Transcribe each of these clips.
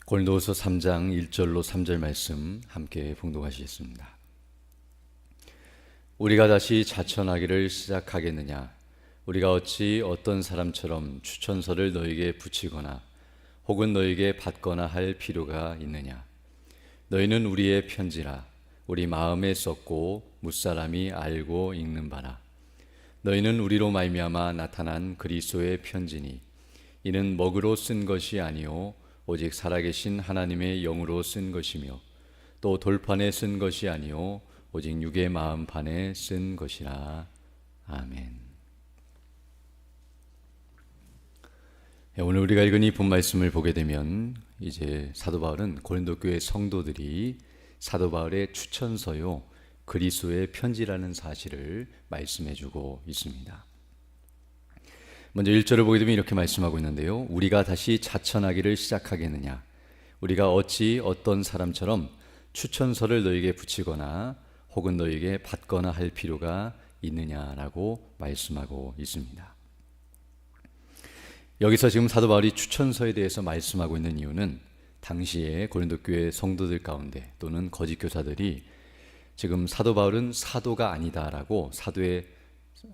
고린도후서 3장 1절로 3절 말씀 함께 봉독하시겠습니다. 우리가 다시 자천하기를 시작하겠느냐? 우리가 어찌 어떤 사람처럼 추천서를 너에게 붙이거나 혹은 너에게 받거나 할 필요가 있느냐? 너희는 우리의 편지라 우리 마음에 썼고 무사람이 알고 읽는 바라. 너희는 우리로 말미암아 나타난 그리스도의 편지니 이는 먹으로 쓴 것이 아니요 오직 살아계신 하나님의 영으로 쓴 것이며 또 돌판에 쓴 것이 아니요 오직 육의 마음판에 쓴 것이라. 아멘. 오늘 우리가 읽은 이 본 말씀을 보게 되면 이제 사도 바울은 고린도 교회 성도들이 사도 바울의 추천서요 그리스도의 편지라는 사실을 말씀해 주고 있습니다. 먼저 1절을 보게 되면 이렇게 말씀하고 있는데요. 우리가 다시 자천하기를 시작하겠느냐? 우리가 어찌 어떤 사람처럼 추천서를 너에게 붙이거나 혹은 너에게 받거나 할 필요가 있느냐라고 말씀하고 있습니다. 여기서 지금 사도 바울이 추천서에 대해서 말씀하고 있는 이유는 당시에 고린도 교회 성도들 가운데 또는 거짓 교사들이 지금 사도 바울은 사도가 아니다라고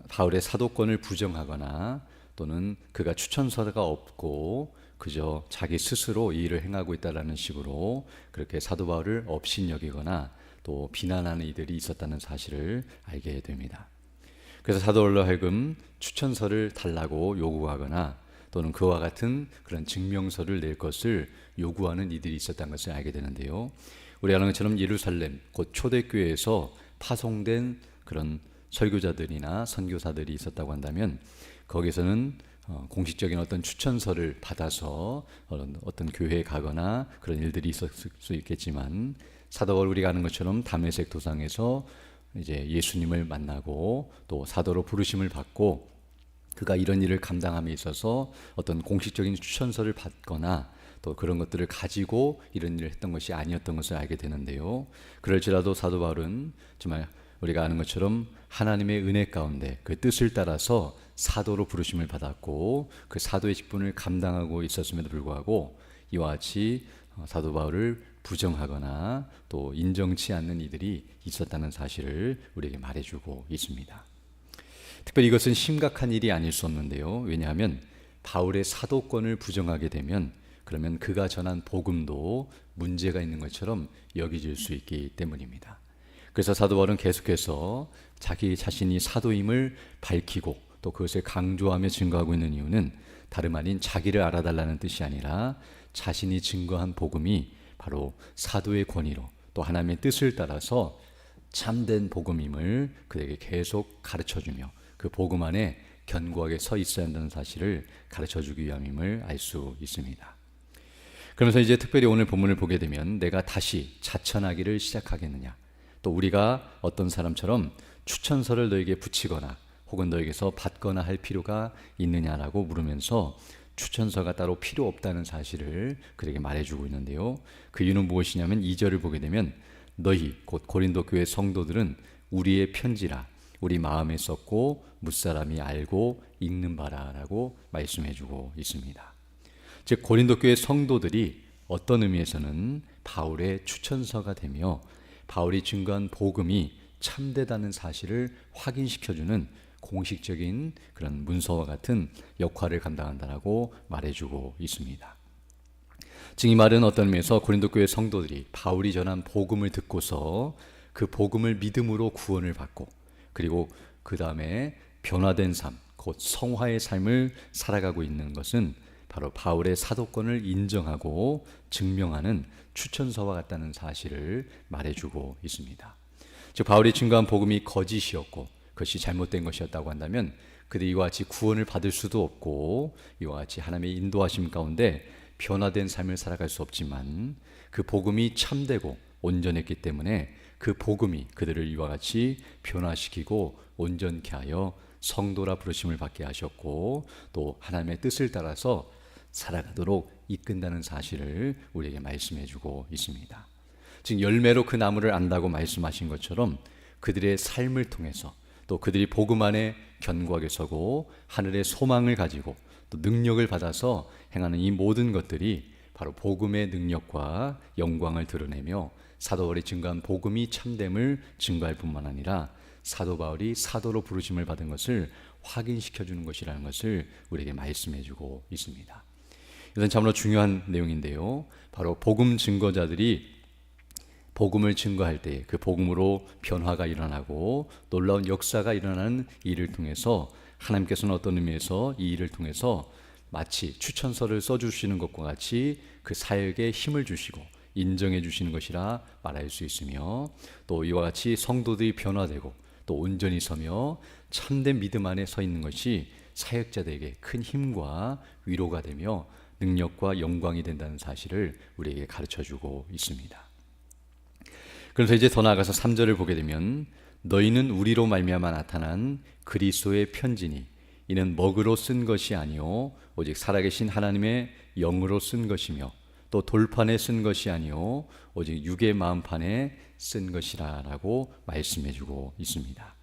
바울의 사도권을 부정하거나 또는 그가 추천서가 없고 그저 자기 스스로 이 일을 행하고 있다라는 식으로 그렇게 사도 바울을 업신여기거나 또 비난하는 이들이 있었다는 사실을 알게 됩니다. 그래서 사도 바울로 하여금 추천서를 달라고 요구하거나 또는 그와 같은 그런 증명서를 낼 것을 요구하는 이들이 있었다는 것을 알게 되는데요. 우리 아는 것처럼 예루살렘 곧 초대교회에서 파송된 그런 설교자들이나 선교사들이 있었다고 한다면 거기서는 공식적인 어떤 추천서를 받아서 어떤 교회에 가거나 그런 일들이 있었을 수 있겠지만 사도 바울 우리가 아는 것처럼 다메섹 도상에서 이제 예수님을 만나고 또 사도로 부르심을 받고 그가 이런 일을 감당함에 있어서 어떤 공식적인 추천서를 받거나 또 그런 것들을 가지고 이런 일을 했던 것이 아니었던 것을 알게 되는데요. 그럴지라도 사도 바울은 정말 우리가 아는 것처럼 하나님의 은혜 가운데 그 뜻을 따라서 사도로 부르심을 받았고 그 사도의 직분을 감당하고 있었음에도 불구하고 이와 같이 사도 바울을 부정하거나 또 인정치 않는 이들이 있었다는 사실을 우리에게 말해주고 있습니다. 특별히 이것은 심각한 일이 아닐 수 없는데요. 왜냐하면 바울의 사도권을 부정하게 되면 그러면 그가 전한 복음도 문제가 있는 것처럼 여겨질 수 있기 때문입니다. 그래서 사도 바울은 계속해서 자기 자신이 사도임을 밝히고 또 그것을 강조하며 증거하고 있는 이유는 다름 아닌 자기를 알아달라는 뜻이 아니라 자신이 증거한 복음이 바로 사도의 권위로 또 하나님의 뜻을 따라서 참된 복음임을 그에게 계속 가르쳐주며 그 복음 안에 견고하게 서 있어야 한다는 사실을 가르쳐주기 위함임을 알 수 있습니다. 그러면서 이제 특별히 오늘 본문을 보게 되면 내가 다시 자천하기를 시작하겠느냐, 또 우리가 어떤 사람처럼 추천서를 너에게 붙이거나 혹은 너에게서 받거나 할 필요가 있느냐라고 물으면서 추천서가 따로 필요 없다는 사실을 그에게 말해주고 있는데요. 그 이유는 무엇이냐면 2절을 보게 되면 너희 곧 고린도 교회 성도들은 우리의 편지라 우리 마음에 썼고 무사람이 알고 읽는 바라라고 말씀해주고 있습니다. 즉 고린도 교회 성도들이 어떤 의미에서는 바울의 추천서가 되며 바울이 증거한 복음이 참되다는 사실을 확인시켜주는 공식적인 그런 문서와 같은 역할을 감당한다라고 말해주고 있습니다. 즉 이 말은 어떤 의미에서 고린도 교회 성도들이 바울이 전한 복음을 듣고서 그 복음을 믿음으로 구원을 받고 그리고 그 다음에 변화된 삶, 곧 성화의 삶을 살아가고 있는 것은 바로 바울의 사도권을 인정하고 증명하는 추천서와 같다는 사실을 말해주고 있습니다. 즉 바울이 증거한 복음이 거짓이었고 그것이 잘못된 것이었다고 한다면 그들이 이와 같이 구원을 받을 수도 없고 이와 같이 하나님의 인도하심 가운데 변화된 삶을 살아갈 수 없지만 그 복음이 참되고 온전했기 때문에 그 복음이 그들을 이와 같이 변화시키고 온전케 하여 성도라 부르심을 받게 하셨고 또 하나님의 뜻을 따라서 살아가도록 이끈다는 사실을 우리에게 말씀해 주고 있습니다. 즉 열매로 그 나무를 안다고 말씀하신 것처럼 그들의 삶을 통해서 또 그들이 복음 안에 견고하게 서고 하늘의 소망을 가지고 또 능력을 받아서 행하는 이 모든 것들이 바로 복음의 능력과 영광을 드러내며 사도 바울이 증거한 복음이 참됨을 증거할 뿐만 아니라 사도 바울이 사도로 부르심을 받은 것을 확인시켜 주는 것이라는 것을 우리에게 말씀해 주고 있습니다. 이것은 참으로 중요한 내용인데요. 바로 복음 증거자들이 복음을 증거할 때 그 복음으로 변화가 일어나고 놀라운 역사가 일어나는 일을 통해서 하나님께서는 어떤 의미에서 이 일을 통해서 마치 추천서를 써주시는 것과 같이 그 사역에 힘을 주시고 인정해 주시는 것이라 말할 수 있으며, 또 이와 같이 성도들이 변화되고 또 온전히 서며 참된 믿음 안에 서 있는 것이 사역자들에게 큰 힘과 위로가 되며 능력과 영광이 된다는 사실을 우리에게 가르쳐주고 있습니다. 그래서 이제 더 나아가서 3절을 보게 되면 너희는 우리로 말미암아 나타난 그리스도의 편지니 이는 먹으로 쓴 것이 아니요 오직 살아계신 하나님의 영으로 쓴 것이며 또 돌판에 쓴 것이 아니요 오직 육의 마음판에 쓴 것이라 라고 말씀해 주고 있습니다.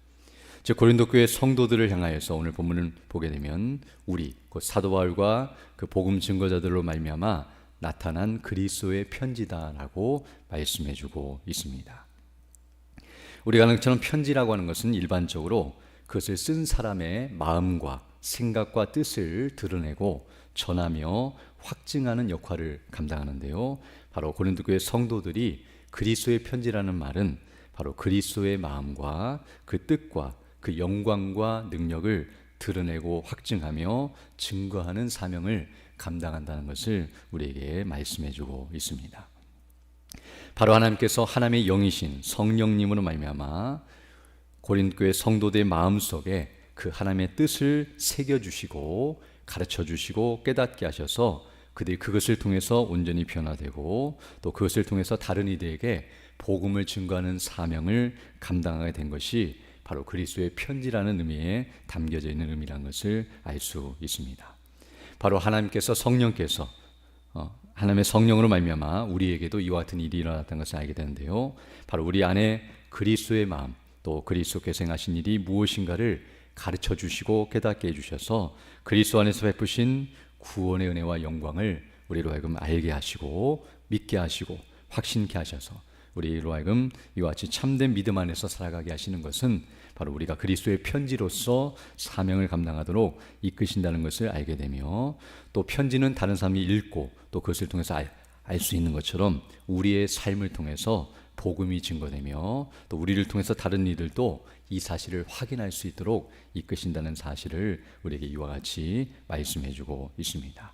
즉 고린도 교회 성도들을 향하여서 오늘 본문을 보게 되면 우리 곧 사도 바울과 그 복음 증거자들로 말미암아 나타난 그리스도의 편지다라고 말씀해 주고 있습니다. 우리가 아는 것처럼 편지라고 하는 것은 일반적으로 그것을 쓴 사람의 마음과 생각과 뜻을 드러내고 전하며 확증하는 역할을 감당하는데요. 바로 고린도 교회 성도들이 그리스도의 편지라는 말은 바로 그리스도의 마음과 그 뜻과 그 영광과 능력을 드러내고 확증하며 증거하는 사명을 감당한다는 것을 우리에게 말씀해 주고 있습니다. 바로 하나님께서 하나님의 영이신 성령님으로 말미암아 고린도 교회 성도들의 마음속에 그 하나님의 뜻을 새겨주시고 가르쳐주시고 깨닫게 하셔서 그들이 그것을 통해서 온전히 변화되고 또 그것을 통해서 다른 이들에게 복음을 증거하는 사명을 감당하게 된 것이 바로 그리스도의 편지라는 의미에 담겨져 있는 의미라는 것을 알 수 있습니다. 바로 하나님께서 성령께서 하나님의 성령으로 말미암아 우리에게도 이와 같은 일이 일어났다는 것을 알게 되는데요. 바로 우리 안에 그리스도의 마음 또 그리스도께서 행하신 일이 무엇인가를 가르쳐 주시고 깨닫게 해주셔서 그리스도 안에서 베푸신 구원의 은혜와 영광을 우리로 하여금 알게 하시고 믿게 하시고 확신케 하셔서 우리로 하여금 이와 같이 참된 믿음 안에서 살아가게 하시는 것은 바로 우리가 그리스도의 편지로서 사명을 감당하도록 이끄신다는 것을 알게 되며, 또 편지는 다른 사람이 읽고 또 그것을 통해서 알 수 있는 것처럼 우리의 삶을 통해서 복음이 증거되며 또 우리를 통해서 다른 이들도 이 사실을 확인할 수 있도록 이끄신다는 사실을 우리에게 이와 같이 말씀해 주고 있습니다.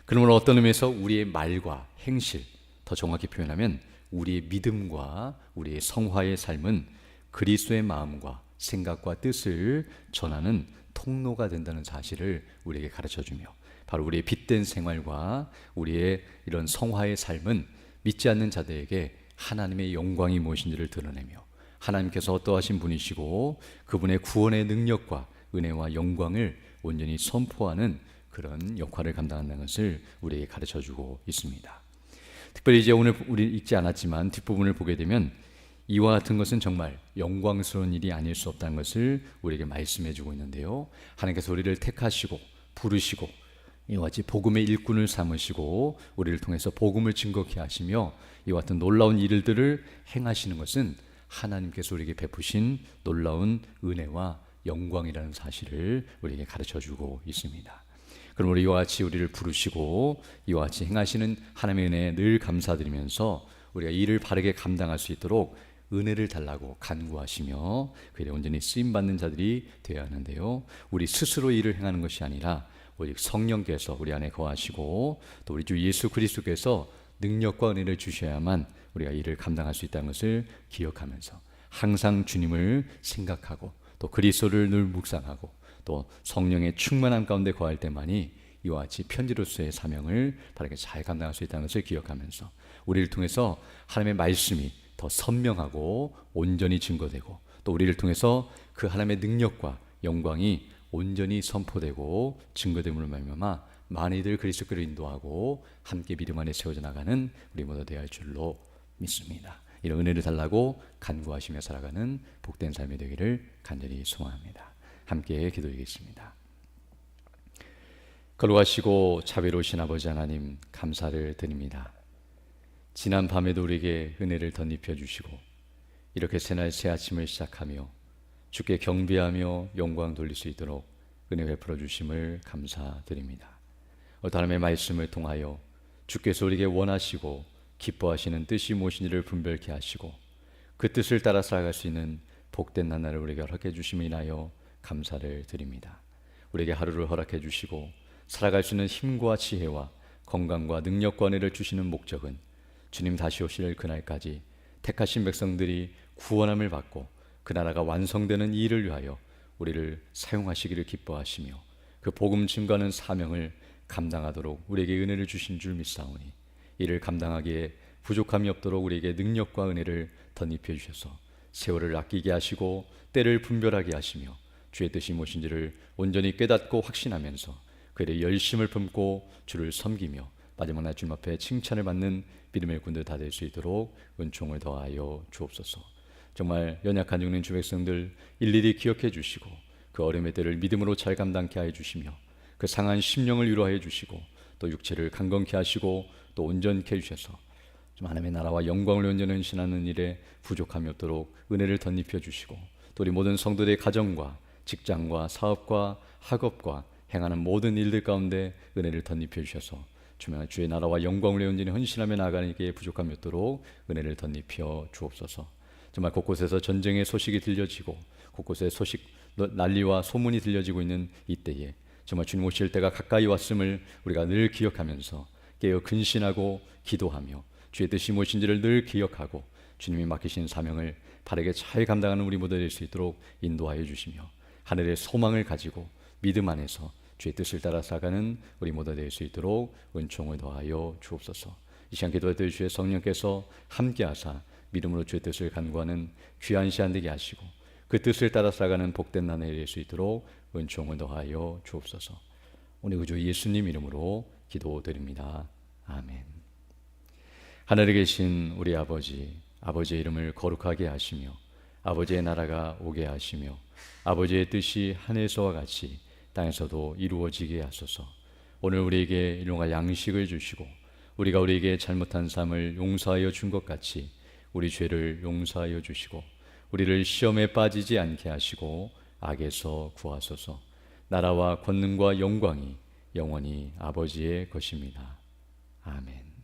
그러므로 어떤 의미에서 우리의 말과 행실, 더 정확히 표현하면 우리의 믿음과 우리의 성화의 삶은 그리스도의 마음과 생각과 뜻을 전하는 통로가 된다는 사실을 우리에게 가르쳐주며, 바로 우리의 빛된 생활과 우리의 이런 성화의 삶은 믿지 않는 자들에게 하나님의 영광이 무엇인지를 드러내며 하나님께서 어떠하신 분이시고 그분의 구원의 능력과 은혜와 영광을 온전히 선포하는 그런 역할을 감당한다는 것을 우리에게 가르쳐주고 있습니다. 특별히 이제 오늘 우리 읽지 않았지만 뒷부분을 보게 되면 이와 같은 것은 정말 영광스러운 일이 아닐 수 없다는 것을 우리에게 말씀해 주고 있는데요. 하나님께서 우리를 택하시고 부르시고 이와 같이 복음의 일꾼을 삼으시고 우리를 통해서 복음을 증거케 하시며 이와 같은 놀라운 일들을 행하시는 것은 하나님께서 우리에게 베푸신 놀라운 은혜와 영광이라는 사실을 우리에게 가르쳐 주고 있습니다. 그럼 우리 이와 같이 우리를 부르시고 이와 같이 행하시는 하나님의 은혜에 늘 감사드리면서 우리가 일을 바르게 감당할 수 있도록 은혜를 달라고 간구하시며 그에 온전히 쓰임받는 자들이 되어야 하는데요. 우리 스스로 일을 행하는 것이 아니라 오직 성령께서 우리 안에 거하시고 또 우리 주 예수 그리스도께서 능력과 은혜를 주셔야만 우리가 일을 감당할 수 있다는 것을 기억하면서 항상 주님을 생각하고 또 그리스도를 늘 묵상하고 또 성령의 충만함 가운데 거할 때만이 이와 같이 편지로서의 사명을 바르게 잘 감당할 수 있다는 것을 기억하면서 우리를 통해서 하나님의 말씀이 더 선명하고 온전히 증거되고 또 우리를 통해서 그 하나님의 능력과 영광이 온전히 선포되고 증거됨으로 말미암아 많이들 그리스도께로 인도하고 함께 믿음 안에 세워져 나가는 우리 모두 되어야 할 줄로 믿습니다. 이런 은혜를 달라고 간구하시며 살아가는 복된 삶이 되기를 간절히 소망합니다. 함께 기도드리겠습니다. 거룩하시고 자비로우신 아버지 하나님, 감사를 드립니다. 지난 밤에도 우리에게 은혜를 덧입혀 주시고 이렇게 새날 새 아침을 시작하며 주께 경배하며 영광 돌릴 수 있도록 은혜 베풀어 주심을 감사드립니다. 오늘 하나님의 말씀을 통하여 주께서 우리에게 원하시고 기뻐하시는 뜻이 무엇인지를 분별케 하시고 그 뜻을 따라 살아갈 수 있는 복된 나날을 우리에게 허락해 주심을 인하여 감사를 드립니다. 우리에게 하루를 허락해 주시고 살아갈 수 있는 힘과 지혜와 건강과 능력과 은혜를 주시는 목적은 주님 다시 오실 그날까지 택하신 백성들이 구원함을 받고 그 나라가 완성되는 이 일을 위하여 우리를 사용하시기를 기뻐하시며 그 복음 증거하는 사명을 감당하도록 우리에게 은혜를 주신 줄 믿사오니 이를 감당하기에 부족함이 없도록 우리에게 능력과 은혜를 덧입혀 주셔서 세월을 아끼게 하시고 때를 분별하게 하시며 주의 뜻이 무엇인지를 온전히 깨닫고 확신하면서 그의 열심을 품고 주를 섬기며 마지막 날 주님 앞에 칭찬을 받는 믿음의 군들 다 될 수 있도록 은총을 더하여 주옵소서. 정말 연약한 죽는 주 백성들 일일이 기억해 주시고 그 어려움의 때를 믿음으로 잘 감당케 하여 주시며 그 상한 심령을 위로하여 주시고 또 육체를 강건케 하시고 또 온전케 해주셔서 좀 하나님의 나라와 영광을 온전히 헌신하는 일에 부족함이 없도록 은혜를 덧입혀 주시고 또 우리 모든 성도들의 가정과 직장과 사업과 학업과 행하는 모든 일들 가운데 은혜를 덧입혀 주셔서 주의 나라와 영광을 온전히 헌신하며 나아가는 게 부족함이 없도록 은혜를 덧입혀 주옵소서. 정말 곳곳에서 전쟁의 소식이 들려지고 곳곳에 난리와 소문이 들려지고 있는 이때에 정말 주님 오실 때가 가까이 왔음을 우리가 늘 기억하면서 깨어 근신하고 기도하며 주의 뜻이 무엇인지를 늘 기억하고 주님이 맡기신 사명을 바르게 잘 감당하는 우리 모두 될 수 있도록 인도하여 주시며 하늘의 소망을 가지고 믿음 안에서 주의 뜻을 따라 살아가는 우리 모두 될 수 있도록 은총을 더하여 주옵소서. 이 시간 기도할 때 주의 성령께서 함께하사 믿음으로 주의 뜻을 간구하는 귀한 시간 되게 하시고 그 뜻을 따라 살아가는 복된 나날이 될 수 있도록 은총을 더하여 주옵소서. 오늘 구주 예수님 이름으로 기도드립니다. 아멘. 하늘에 계신 우리 아버지, 아버지의 이름을 거룩하게 하시며 아버지의 나라가 오게 하시며 아버지의 뜻이 하늘에서와 같이 땅에서도 이루어지게 하소서. 오늘 우리에게 일용할 양식을 주시고 우리가 우리에게 잘못한 삶을 용서하여 준 것 같이 우리 죄를 용서하여 주시고 우리를 시험에 빠지지 않게 하시고 악에서 구하소서. 나라와 권능과 영광이 영원히 아버지의 것입니다. 아멘.